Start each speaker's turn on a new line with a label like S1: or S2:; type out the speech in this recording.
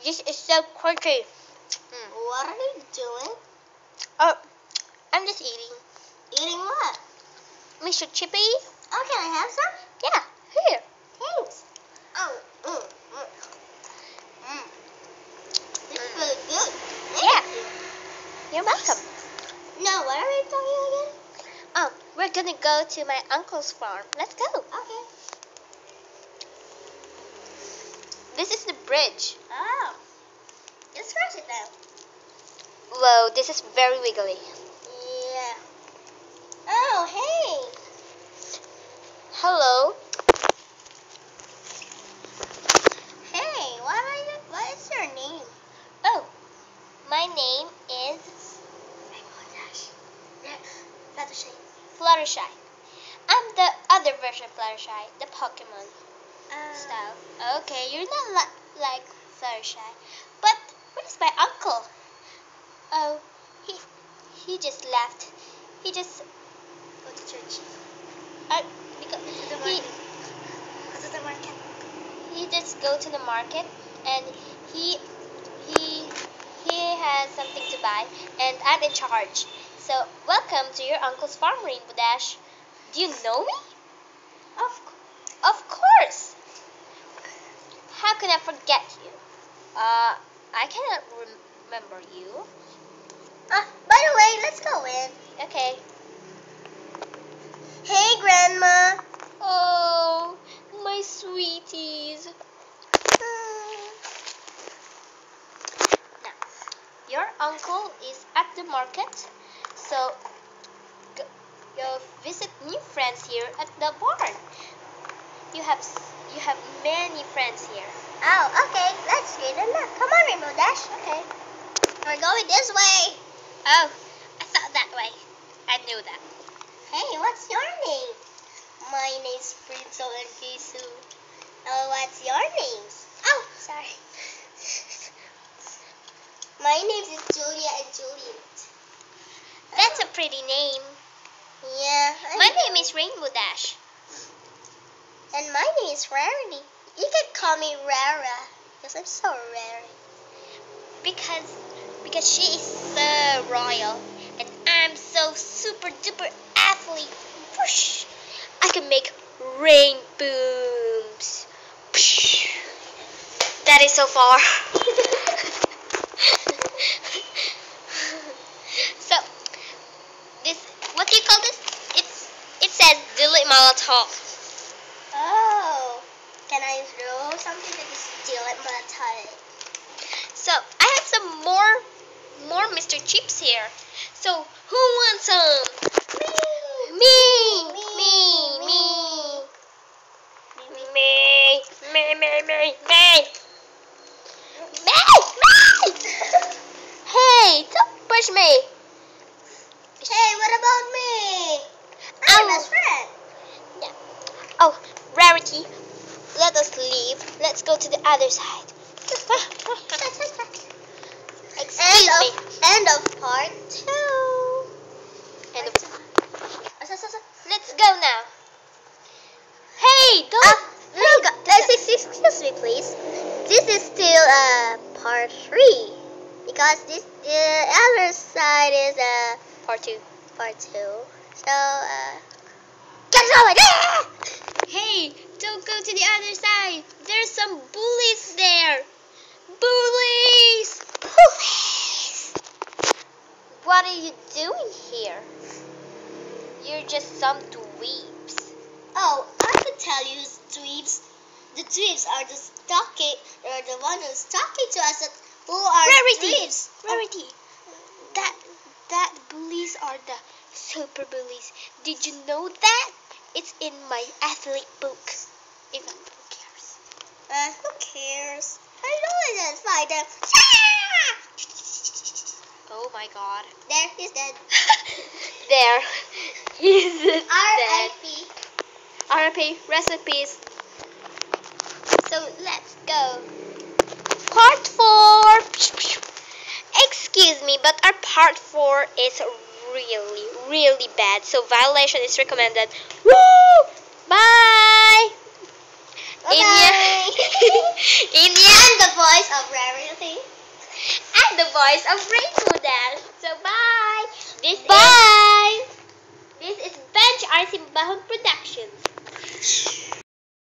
S1: This is so quirky.
S2: What are you doing?
S1: Oh, I'm just eating.
S2: Eating what?
S1: Mr. Chippy?
S2: Oh, can I have some?
S1: Yeah, here.
S2: Thanks. Oh, This is really good.
S1: Yeah.
S2: Thank you.
S1: You're welcome.
S2: No, what are we talking again?
S1: Oh, we're gonna go to my uncle's farm. Let's go.
S2: Okay.
S1: This is the bridge.
S2: Oh. Let's cross it now.
S1: Whoa, this is very wiggly.
S2: Yeah. Oh, hey.
S1: Hello.
S2: Hey, what is your name?
S1: Oh, my name is Fluttershy. I'm the other version of Fluttershy, the Pokemon style. Okay, you're not like Fluttershy. But where's my uncle? Oh, he just left. He just
S2: Go to church.
S1: because
S2: To the market. Go to the market.
S1: he just go to the market and he has something to buy and I'm in charge. So welcome to your uncle's farm, Rainbow Dash. Do you know me? Of course. How can I forget you? I cannot remember you.
S2: By the way, let's go in.
S1: Okay.
S2: Hey, Grandma.
S1: Oh, my sweeties. Now, your uncle is at the market, so go visit new friends here at the barn. You have many friends here.
S2: Oh, okay. Let's get in there. Come on, Rainbow Dash.
S1: Okay.
S2: We're going this way.
S1: Oh, I thought that way. I knew that.
S2: Hey, what's your name? My name's Prinzo and Kisu. Oh, what's your names? Oh, sorry. My name is Julia and Juliet.
S1: That's a pretty name.
S2: Yeah.
S1: My name is Rainbow Dash.
S2: And my name is Rarity. You can call me Rara because I'm so rare.
S1: Because she is so royal and I'm so super duper athlete. Whoosh. I can make rain booms. Whoosh. That is so far. So this, what do you call this? It says delete Molotov.
S2: Oh. Can I throw something that is still at my time?
S1: So I have some more Mr. Chips here. So who wants some? Me. Hey, don't push me.
S2: Hey, what about me? I'm your best friend.
S1: Yeah. Oh, Rarity, let us leave. Let's go to the other side. Excuse me.
S2: End of part 2.
S1: Let's go now. Hey, don't.
S2: Excuse me, please. This is still part 3 because the other side is
S1: Part 2.
S2: part 2. So get going!
S1: Hey, don't go to the other side. There's some bullies there. Bullies! What are you doing here? You're just some dweebs.
S2: Oh, I can tell you, dweebs. The dweebs are the ones who's talking to us. Who are dweebs?
S1: Rarity. That bullies are the super bullies. Did you know that? It's in my athlete book. Even who cares?
S2: Who cares? I know it is. Fight them.
S1: Oh my God.
S2: There, he's dead.
S1: There. He's dead.
S2: R.I.P.
S1: R.I.P. Recipes. So let's go. Part 4. Excuse me, but our part 4 is really bad. So violation is recommended. Woo! Bye.
S2: Bye-bye.
S1: In the
S2: And the voice. voice of Rarity.
S1: And the voice of Rainbow Dash. So bye.
S2: Bye.
S1: This is Bench R. Simbahon Productions.